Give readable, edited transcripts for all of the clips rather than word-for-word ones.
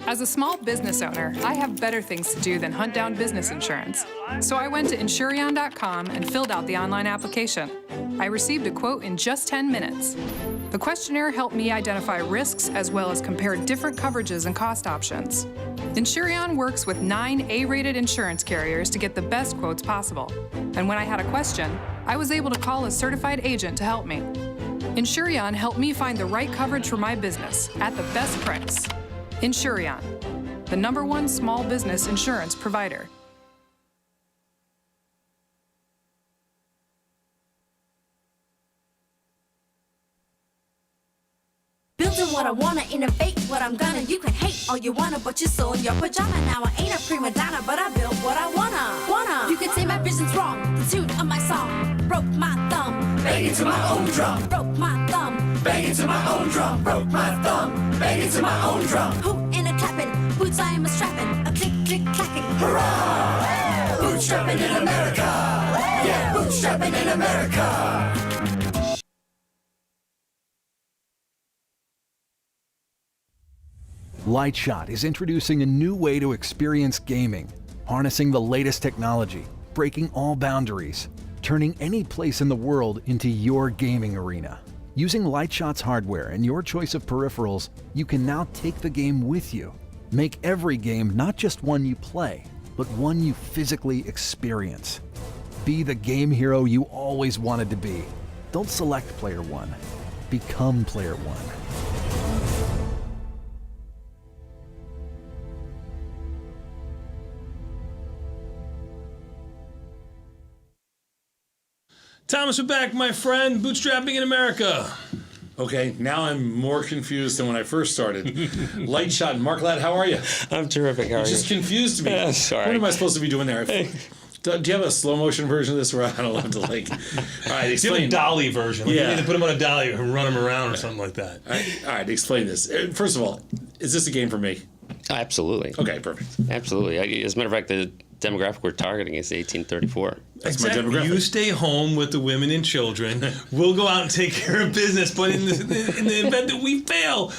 As a small business owner, I have better things to do than hunt down business insurance. So I went to Insurion.com and filled out the online application. I received a quote in just 10 minutes. The questionnaire helped me identify risks as well as compare different coverages and cost options. Insurion works with 9 A-rated insurance carriers to get the best quotes possible. And when I had a question, I was able to call a certified agent to help me. Insurion helped me find the right coverage for my business at the best price. Insurion, the #1 small business insurance provider. Building what I wanna, innovate what I'm gonna. You can hate all you wanna, but you're still in your pajama. Now I ain't a prima donna, but I built what I wanna. You can say my vision's wrong, the tune of my song. Broke my thumb, bang into my own drum. Broke my thumb, bang into my own drum. Broke my thumb, bang into my own drum. Hootin' and clapping, boots I am a strapping, a click click clacking. Hurrah! Bootstrapping in America. Yeah, bootstrapping in America. LyteShot is introducing a new way to experience gaming, harnessing the latest technology, breaking all boundaries, turning any place in the world into your gaming arena. Using LyteShot's hardware and your choice of peripherals, you can now take the game with you. Make every game not just one you play, but one you physically experience. Be the game hero you always wanted to be. Don't select Player One. Become Player One. Thomas, we're back, my friend. Bootstrapping in America. Okay, now I'm more confused than when I first started. LyteShot, Mark Ladd, how are you? I'm terrific. How are you? Just confused me. Sorry. What am I supposed to be doing there? Do you have a slow motion version of this where I don't have to like? All right, explain. Do you have a dolly version? Like Yeah. You need to put him on a dolly and run him around or something like that. All right, explain this. First of all, is this a game for me? Absolutely. Okay, perfect. Absolutely. As a matter of fact, the demographic we're targeting is 1834. That's Exactly. my demographic. You stay home with the women and children. We'll go out and take care of business, but in the event that we fail,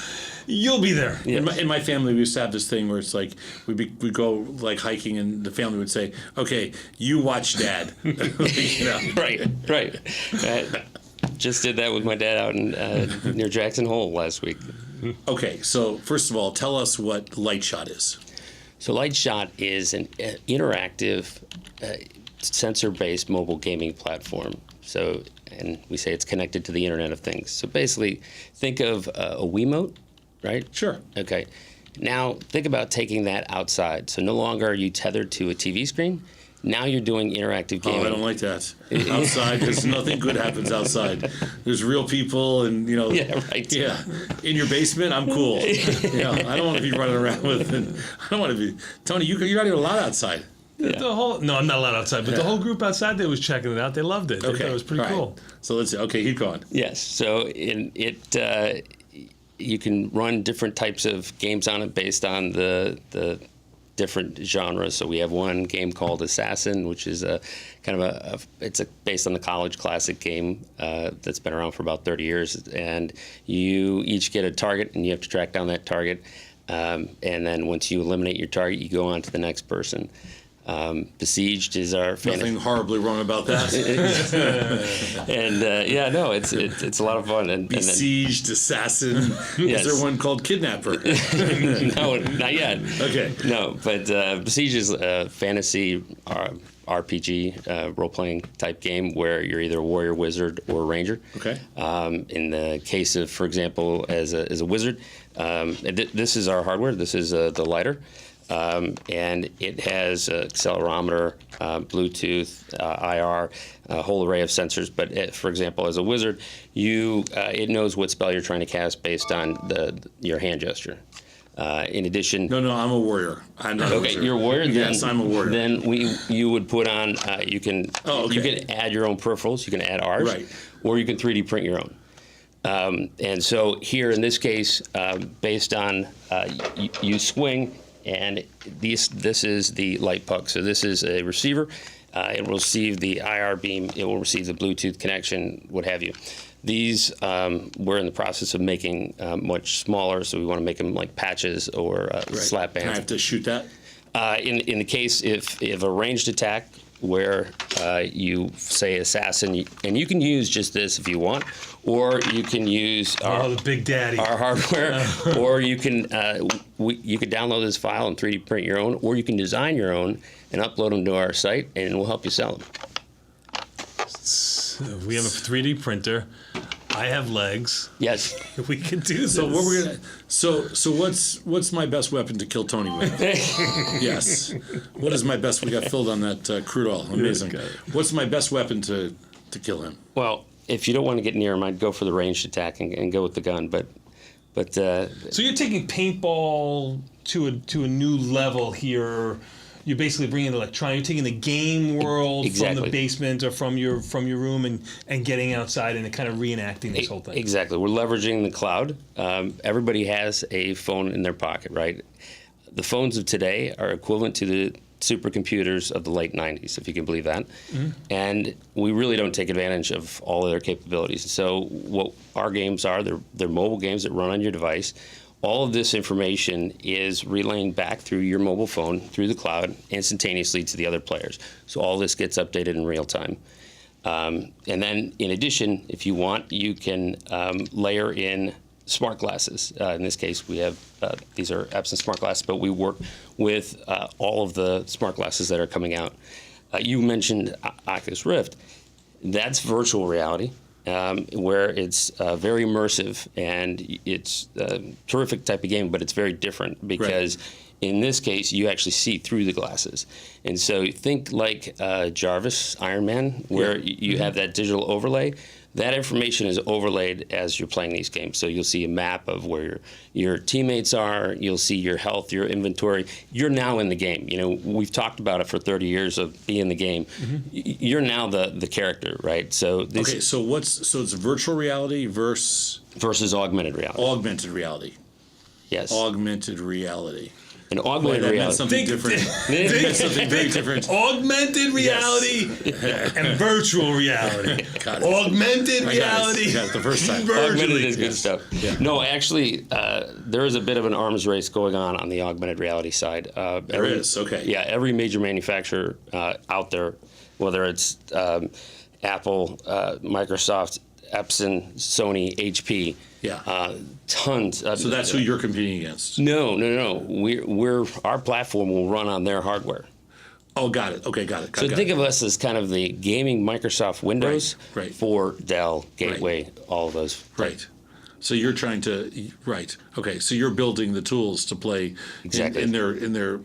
you'll be there. Yes. In my family, we used to have this thing where it's like we'd go like hiking, and the family would say, "Okay, you watch Dad." You know? Right. Just did that with my dad out in near Jackson Hole last week. Okay, so first of all, tell us what LyteShot is. So LyteShot is an interactive, sensor-based mobile gaming platform. So, and we say it's connected to the Internet of Things. So basically, think of a Wiimote, right? Sure. Okay. Now, think about taking that outside. So no longer are you tethered to a TV screen. Now you're doing interactive gaming. Oh, I don't like that. Outside, because nothing good happens outside. There's real people, and you know. Yeah, right. Yeah, in your basement, I'm cool. You know, I don't want to be running around with. I don't want to be. Tony, you're not even allowed outside. Yeah. No, I'm not allowed outside, but the whole group outside there was checking it out. They loved it. They thought it was pretty cool. So let's see. Okay, keep going. Yes. So you can run different types of games on it based on the different genres. So we have one game called Assassin, which is it's based on the college classic game that's been around for about 30 years. And you each get a target, and you have to track down that target. And then once you eliminate your target, you go on to the next person. Besieged is our nothing horribly wrong about that. And it's a lot of fun. And Besieged, Assassin. Yes. Is there one called Kidnapper? No, not yet. Okay. No, but Besieged is a fantasy RPG role-playing type game where you're either a warrior, wizard, or ranger. Okay. In the case of, for example, as a wizard, this is our hardware. This is the lighter. And it has accelerometer, Bluetooth, IR, a whole array of sensors. But for example, as a wizard, it knows what spell you're trying to cast based on your hand gesture. In addition, no, I'm a warrior. I'm not a wizard. You're a warrior. Yes, I'm a warrior. Then you would put on. You can add your own peripherals. You can add ours, right. Or you can 3D print your own. And so here in this case, based on you swing. And this is the light puck. So this is a receiver. It will receive the IR beam. It will receive the Bluetooth connection, what have you. These we're in the process of making much smaller, so we want to make them like patches or slap bands. Can I have to shoot that? In the case if a ranged attack where you say assassin, and you can use just this if you want, or you can use the Big Daddy. our hardware, or you can you could download this file and 3D print your own, or you can design your own and upload them to our site, and we'll help you sell them. We have a 3D printer. I have legs. Yes. We can do this. So what we're gonna? So what's my best weapon to kill Tony with? Yes. What is my best? We got filled on that crude oil. Amazing. What's my best weapon to kill him? Well, if you don't want to get near him, I'd go for the ranged attack and go with the gun. But so you're taking paintball to a new level here. You're basically bringing electronics. You're taking the game world from the basement or from your room and getting outside and kind of reenacting this whole thing. Exactly. We're leveraging the cloud. Everybody has a phone in their pocket, right? The phones of today are equivalent to the supercomputers of the late 90s, if you can believe that. Mm-hmm. And we really don't take advantage of all of their capabilities. So what our games are, they're mobile games that run on your device. All of this information is relaying back through your mobile phone, through the cloud, instantaneously to the other players. So all this gets updated in real time. And then, in addition, if you want, you can layer in smart glasses. In this case, we have, these are Epson smart glasses, but we work with all of the smart glasses that are coming out. You mentioned Oculus Rift. That's virtual reality. Where it's very immersive and it's a terrific type of game, but it's very different because in this case, you actually see through the glasses. And so think like Jarvis, Iron Man, where you have that digital overlay. That information is overlaid as you're playing these games. So you'll see a map of where your teammates are. You'll see your health, your inventory. You're now in the game. You know, we've talked about it for 30 years of being in the game. Mm-hmm. You're now the character, right? So this so it's virtual reality versus augmented reality. Augmented reality. Yes. Augmented reality. And augmented reality. Meant something different. That meant something very different. Augmented reality and virtual reality. Got it. Augmented reality. Got it the first time. Augmented is good stuff. Yeah. No, actually, there is a bit of an arms race going on the augmented reality side. There is, okay. Yeah, every major manufacturer out there, whether it's Apple, Microsoft, Epson, Sony, HP. Yeah. Tons. So that's who you're competing against? No. Our platform will run on their hardware. Oh, got it. Okay, got it. So think of us as kind of the gaming Microsoft Windows for Dell, Gateway, all of those. Right. So you're trying to Okay. So you're building the tools to play in their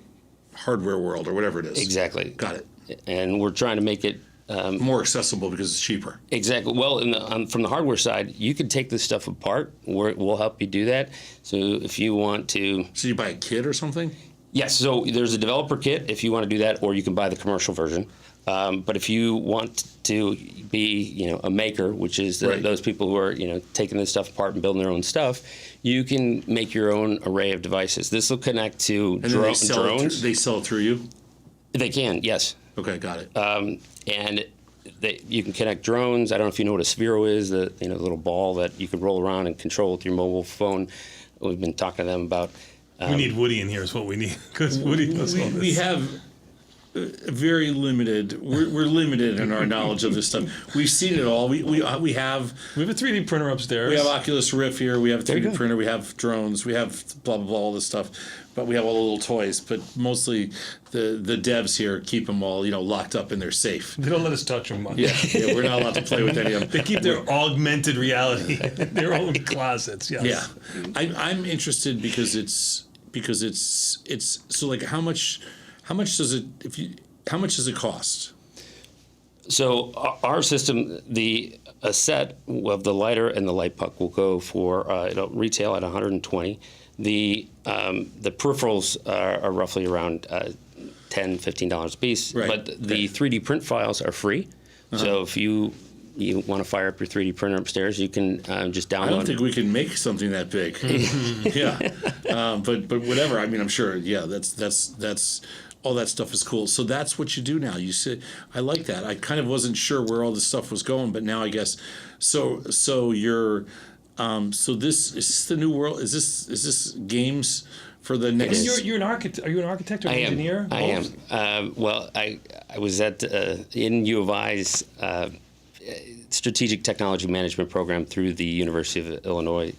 hardware world or whatever it is. Exactly. Got it. And we're trying to make it more accessible because it's cheaper. Exactly. Well, from the hardware side, you can take this stuff apart. We'll help you do that. So if you want to... So you buy a kit or something? Yes. So there's a developer kit if you want to do that, or you can buy the commercial version. But if you want to be, a maker, which is those people who are, taking this stuff apart and building their own stuff, you can make your own array of devices. This will connect to drones. They sell it through you? They can, yes. Okay, got it. And you can connect drones. I don't know if you know what a Sphero is, the little ball that you can roll around and control with your mobile phone. We've been talking to them about. We need Woody in here is what we need, because Woody knows all this. We have very limited. We're limited in our knowledge of this stuff. We've seen it all. We have a 3D printer upstairs. We have Oculus Rift here. We have a 3D printer. We have drones. We have blah blah blah all this stuff. But we have all the little toys. But mostly the devs here keep them all locked up in their safe. They don't let us touch them much. Yeah, we're not allowed to play with any of them. They keep their augmented reality in their own closets. Yes. Yeah, I'm interested because it's so like how much does it cost? So our system, a set of the lighter and the light puck will go for it'll retail at $120. The peripherals are roughly around $10-15 a piece, but the 3D print files are free. So if you want to fire up your 3D printer upstairs, you can just download. I don't think we can make something that big. Yeah, but whatever. I mean, I'm sure. Yeah, that's all that stuff is cool. So that's what you do now. You say, I like that. I kind of wasn't sure where all this stuff was going, but now I guess. So you're, so this is this the new world? Is this games for the next? You're an architect. Are you an architect or an engineer? I am. Well, I was at in U of I's Strategic Technology Management program through the University of Illinois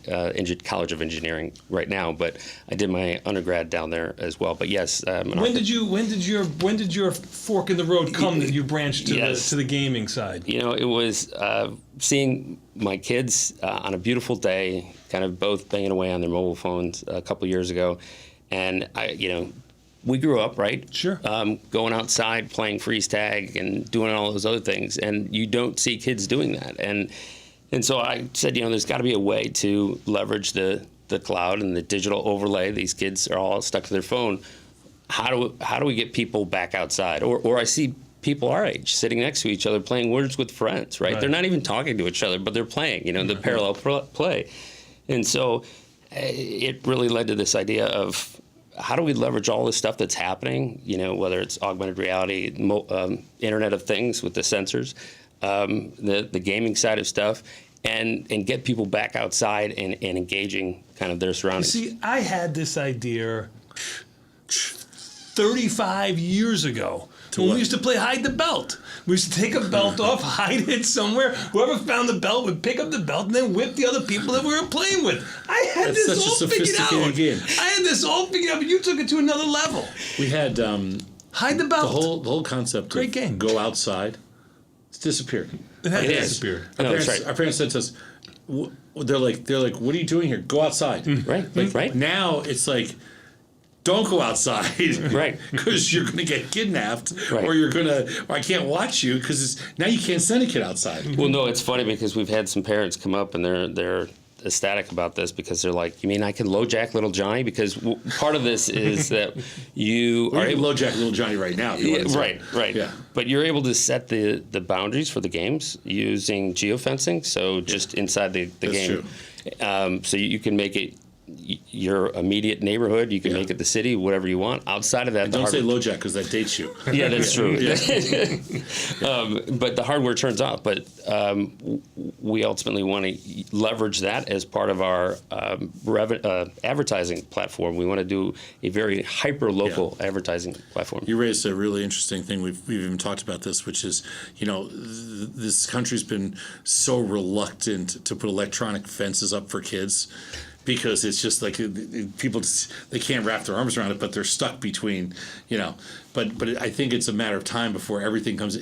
College of Engineering right now, but I did my undergrad down there as well. But yes, when did your fork in the road come that you branched to the gaming side? You know, it was seeing my kids on a beautiful day, kind of both banging away on their mobile phones a couple years ago, and we grew up, right? Sure. Going outside, playing freeze tag, and doing all those other things, and you don't see kids doing that. And so I said, there's got to be a way to leverage the cloud and the digital overlay. These kids are all stuck to their phone. How do we get people back outside? Or I see people our age sitting next to each other playing Words with Friends, right? They're not even talking to each other, but they're playing, the parallel play. And so it really led to this idea of, how do we leverage all this stuff that's happening, whether it's augmented reality, Internet of Things with the sensors, the gaming side of stuff, and get people back outside and engaging kind of their surroundings. See, I had this idea 35 years ago when we used to play hide the belt. We used to take a belt off, hide it somewhere. Whoever found the belt would pick up the belt and then whip the other people that we were playing with. I had this all figured out. Game. I had this all figured out, but you took it to another level. We had hide the belt. The whole concept. Great game. Go outside. It's disappeared. It has disappeared. Our parents said to us, they're like, what are you doing here? Go outside. Right. Now it's like, don't go outside, right? Because you're going to get kidnapped, or or I can't watch you because now you can't send a kid outside. Well, no, it's funny because we've had some parents come up and they're ecstatic about this because they're like, you mean I can LoJack Little Johnny? Because part of this is that you are able to LoJack Little Johnny right now. Right. Yeah. But you're able to set the boundaries for the games using geofencing. So just inside the game. True. So you can make it your immediate neighborhood. You can make it the city, whatever you want. Outside of that, and don't say LoJack because that dates you. Yeah, that's true. But the hardware turns out. But we ultimately want to leverage that as part of our advertising platform. We want to do a very hyper-local advertising platform. You raised a really interesting thing. We've even talked about this, which is, this country's been so reluctant to put electronic fences up for kids. Because it's just like people, they can't wrap their arms around it, but they're stuck between, But I think it's a matter of time before everything comes.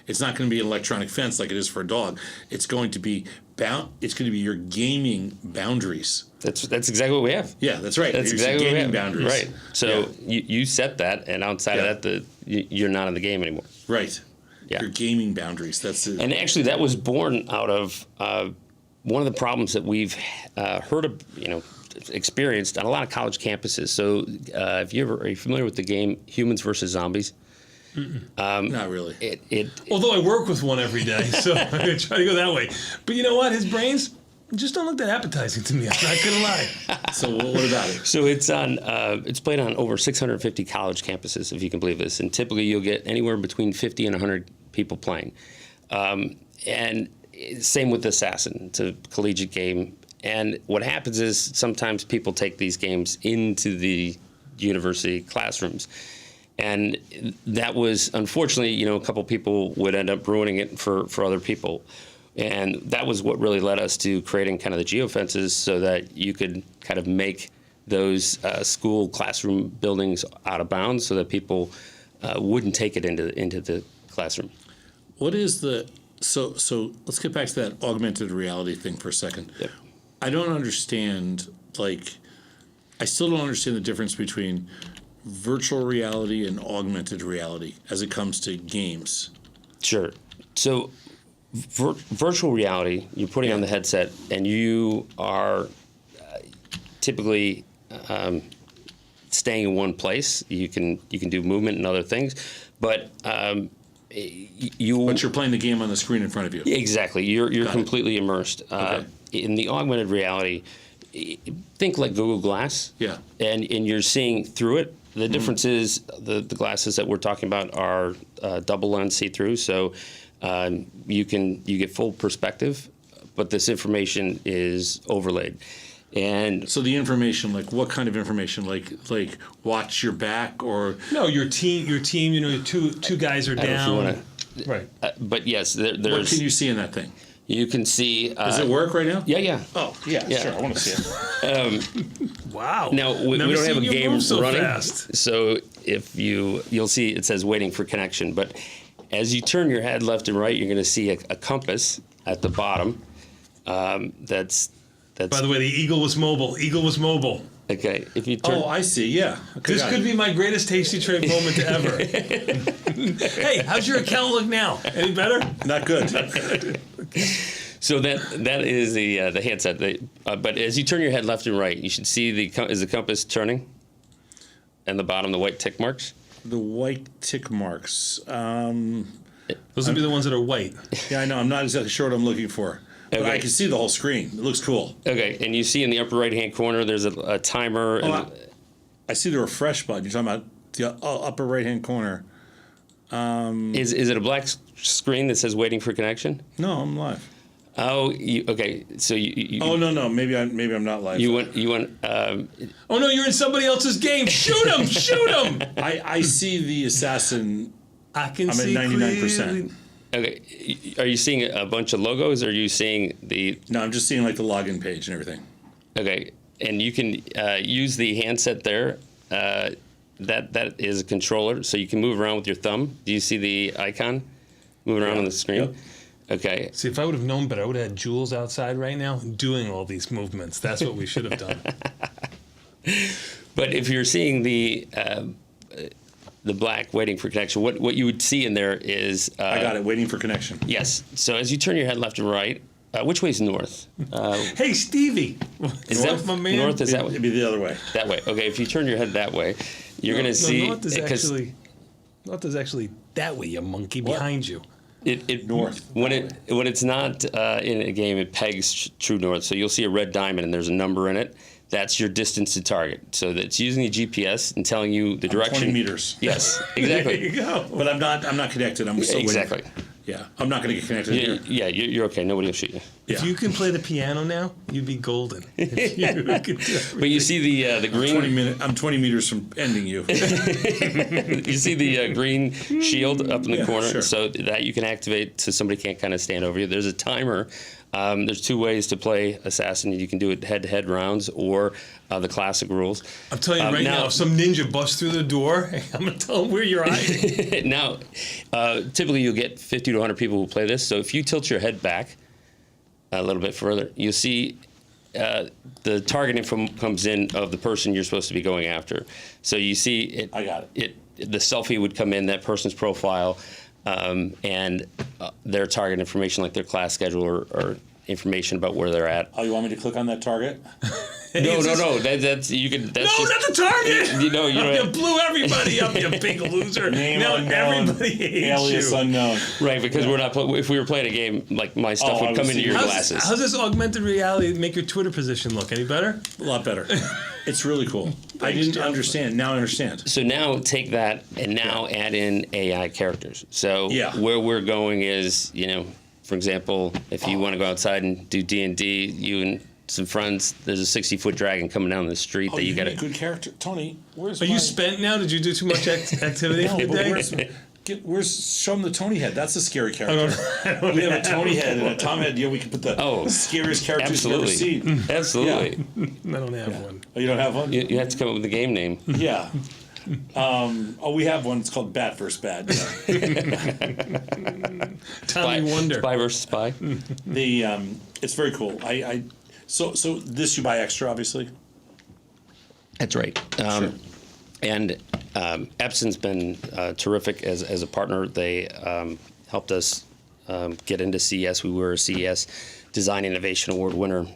It's not going to be an electronic fence like it is for a dog. It's going to be It's going to be your gaming boundaries. That's exactly what we have. Yeah, that's right. That's it's exactly what we have. Boundaries. Right. So you set that, and outside of that, you're not in the game anymore. Right. Yeah. Your gaming boundaries. That's it. And actually, that was born out of. One of the problems that we've heard of, experienced on a lot of college campuses. So, are you familiar with the game Humans versus Zombies? Not really. Although I work with one every day, so I'm going to try to go that way. But you know what? His brains just don't look that appetizing to me. I'm not going to lie. So what about it? So it's played on over 650 college campuses, if you can believe this. And typically you'll get anywhere between 50 and 100 people playing. And same with Assassin. It's a collegiate game. And what happens is sometimes people take these games into the university classrooms. And that was, unfortunately, a couple people would end up ruining it for other people. And that was what really led us to creating kind of the geofences so that you could kind of make those school classroom buildings out of bounds so that people wouldn't take it into the classroom. What is the... So let's get back to that augmented reality thing for a second. Yep. I don't understand, I still don't understand the difference between virtual reality and augmented reality as it comes to games. Sure. So virtual reality, you're putting on the headset and you are typically staying in one place. You can do movement and other things, but But you're playing the game on the screen in front of you. Exactly. You're completely immersed. Okay. In the augmented reality, think like Google Glass. Yeah. And you're seeing through it, The difference is the glasses that we're talking about are double lens see-through, so you get full perspective, but this information is overlaid. And so the information, like what kind of information, like watch your back or no, your team, you know, two guys are down. Right. But yes, there's. What can you see in that thing? You can see. Does it work right now? Yeah. Oh, yeah. Sure. I want to see it. Wow. Now we don't have a game so running, fast. So if you'll see it says waiting for connection. But as you turn your head left and right, you're going to see a compass at the bottom. That's. By the way, the eagle was mobile. Okay, if you turn. Oh, I see. Yeah. Okay, this could be my greatest Tasty Trade moment ever. Hey, how's your account look now? Any better? Not good. So that is the handset. But as you turn your head left and right, you should see is the compass turning, and the bottom the white tick marks. The white tick marks. Those would be the ones that are white. Yeah, I know. I'm not exactly sure what I'm looking for. But I can see the whole screen. It looks cool. Okay, and you see in the upper right-hand corner, there's a timer. I see the refresh button. You're talking about the upper right-hand corner. Is it a black screen that says waiting for connection? No, I'm live. Oh, okay. So you oh no, maybe I'm not live. You went. Oh no, you're in somebody else's game. Shoot him! Shoot him! I see the assassin. I'm see. I'm at 99%. Okay, are you seeing a bunch of logos, or are you seeing the... No, I'm just seeing like the login page and everything. Okay, and you can use the handset there. That is a controller, so you can move around with your thumb. Do you see the icon moving around on the screen? Yep. Okay. See, if I would have known better, I would have had Jules outside right now doing all these movements. That's what we should have done. But if you're seeing the black waiting for connection, what you would see in there is... I got it, waiting for connection. Yes. So as you turn your head left and right, which way is north? Hey, Stevie. Is north, that my man? North is that way? It'd be the other way. That way. Okay, if you turn your head that way, you're going to see... North is actually that way, you monkey, behind you. North. When it's not in a game, it pegs true north. So you'll see a red diamond and there's a number in it. That's your distance to target. So that's using the GPS and telling you the direction. 20 meters. Yes, exactly. There you go. But I'm not connected. I'm still exactly. Waiting. Yeah, I'm not going to get connected here. Yeah, you're okay. Nobody will shoot you. If you can play the piano now, you'd be golden. But you see the green... I'm 20 meters from ending you. You see the green shield up in the corner? Sure. So that you can activate so somebody can't kind of stand over you. There's a timer. There's two ways to play Assassin. You can do it head-to-head rounds or the classic rules. I'm telling you right now, if some ninja busts through the door, I'm going to tell them where you're hiding. Now, typically you'll get 50 to 100 people who play this. So if you tilt your head back a little bit further, you'll see the target info comes in of the person you're supposed to be going after. So you see it. I got it. The selfie would come in, that person's profile, and their target information, like their class schedule or information about where they're at. Oh, you want me to click on that target? No. That's you can. That's no, just, not the target. You blew everybody up, you big loser. Now everybody hates alias you. Unknown. Right, because we're not. If we were playing a game, like my stuff would come into your glasses. How's this augmented reality make your Twitter position look? Any better? A lot better. It's really cool. I didn't understand. Now I understand. So now take that and now add in AI characters. So where we're going is, for example, if you want to go outside and do D&D, you and some friends, there's a 60-foot dragon coming down the street that you got to... good character. Tony, where's Are you spent now? Did you do too much activity today? Show them the Tony head. That's a scary character. We have a Tony head and a Tom head. We can put the scariest characters you've ever seen. Absolutely. I don't have one. Oh, you don't have one? You have to come up with a game name. Yeah. We have one. It's called Bat vs. Bad. Tommy Wonder. Spy versus Spy. It's very cool. So this you buy extra, obviously. That's right. Sure. And Epson's been terrific as a partner. They helped us get into CES. We were a CES Design Innovation Award winner.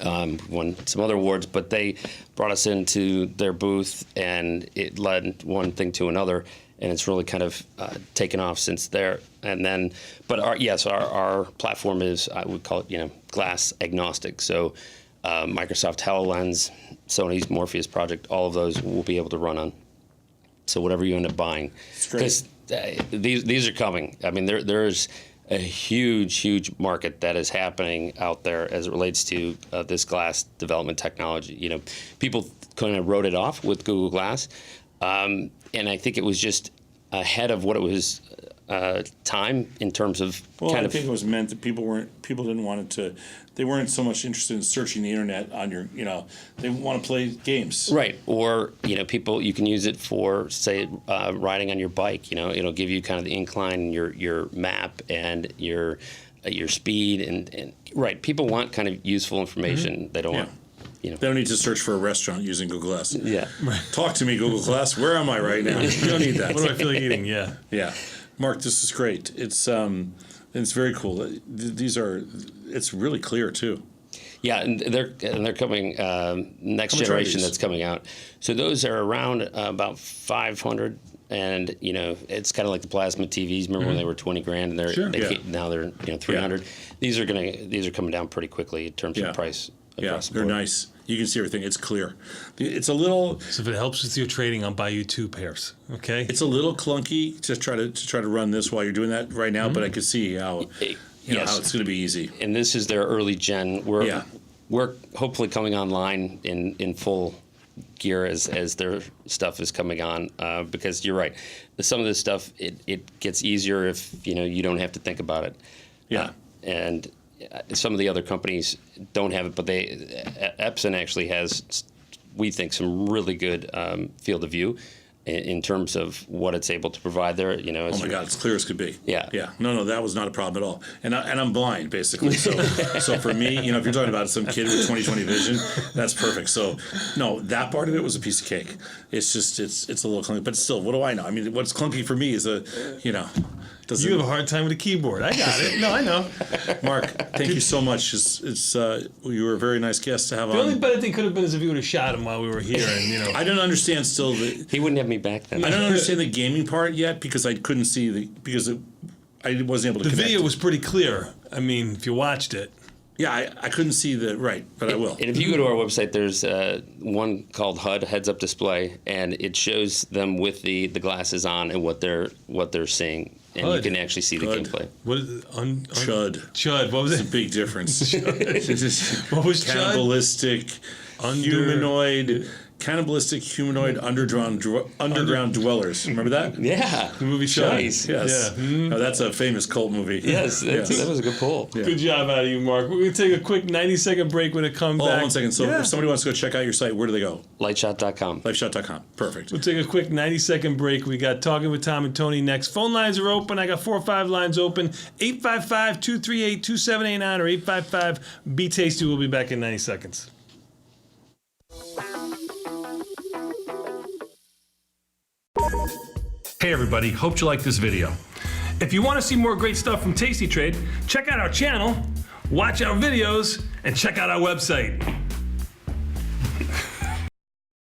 Won some other awards, but they brought us into their booth, and it led one thing to another, and it's really kind of taken off since there. And then, but our platform is, I would call it, glass agnostic. So Microsoft HoloLens, Sony's Morpheus project, all of those will be able to run on. So whatever you end up buying, because these are coming. I mean, there's a huge market that is happening out there as it relates to this glass development technology. You know, people kind of wrote it off with Google Glass, and I think it was just ahead of what it was time in terms of I think it was meant that people didn't want it to. They weren't so much interested in searching the internet on your, they want to play games. Right. Or, people, you can use it for, say, riding on your bike. It'll give you kind of the incline, your map, and your speed. And right. People want kind of useful information. They don't want, They don't need to search for a restaurant using Google Glass. Yeah. Talk to me, Google Glass. Where am I right now? You don't need that. What do I feel like eating? Yeah. Yeah. Mark, this is great. It's very cool. It's really clear too. Yeah, and they're coming next generation that's coming out. So those are around about 500, and it's kind of like the plasma TVs. Remember when they were 20 grand, and now they're 300. Yeah. These are coming down pretty quickly in terms of price. Across the board. They're nice. You can see everything. It's clear. It's a little. So if it helps with your trading, I'll buy you 2 pairs. Okay. It's a little clunky to try to run this while you're doing that right now, but I could see how how it's going to be easy. And this is their early gen. We're hopefully coming online in full gear as their stuff is coming on, because you're right. Some of this stuff it gets easier if you don't have to think about it. Yeah. And some of the other companies don't have it, but Epson actually has, we think, some really good field of view in terms of what it's able to provide there. Oh my God, it's clear as could be. Yeah. Yeah. No, that was not a problem at all. And I'm blind basically. So for me, if you're talking about some kid with 20/20 vision, that's perfect. So no, that part of it was a piece of cake. It's just it's a little clunky, but still, what do I know? I mean, what's clunky for me is you have a hard time with a keyboard. I got it. No, I know. Mark, thank you so much. You were a very nice guest to have on. The only better thing could have been is if you would have shot him while we were here. And I don't understand still. He wouldn't have me back then. I don't understand the gaming part yet because I couldn't see I wasn't able to. The connect. video was pretty clear. I mean, if you watched it. Yeah, I couldn't see but I will. And if you go to our website, there's one called HUD, Heads Up Display, and it shows them with the glasses on and what they're seeing. And HUD. You can actually see the gameplay. What is it? Chud. Chud. What was it? It's a big difference. What was cannibalistic, humanoid underground dwellers. Remember that? Yeah. The movie Chud. Yes. Yeah. No, that's a famous cult movie. Yes. That was a good pull. Yeah. Good job out of you, Mark. We're going to take a quick 90-second break when it comes back. 1 second. So if somebody wants to go check out your site, where do they go? LyteShot.com. LyteShot.com. Perfect. We'll take a quick 90-second break. We got Talking with Tom and Tony next. Phone lines are open. I got 4 or 5 lines open. 855-238-2789 or 855-BE-TASTY. We'll be back in 90 seconds. Hey everybody, hope you like this video. If you want to see more great stuff from Tasty Trade, check out our channel, watch our videos, and check out our website.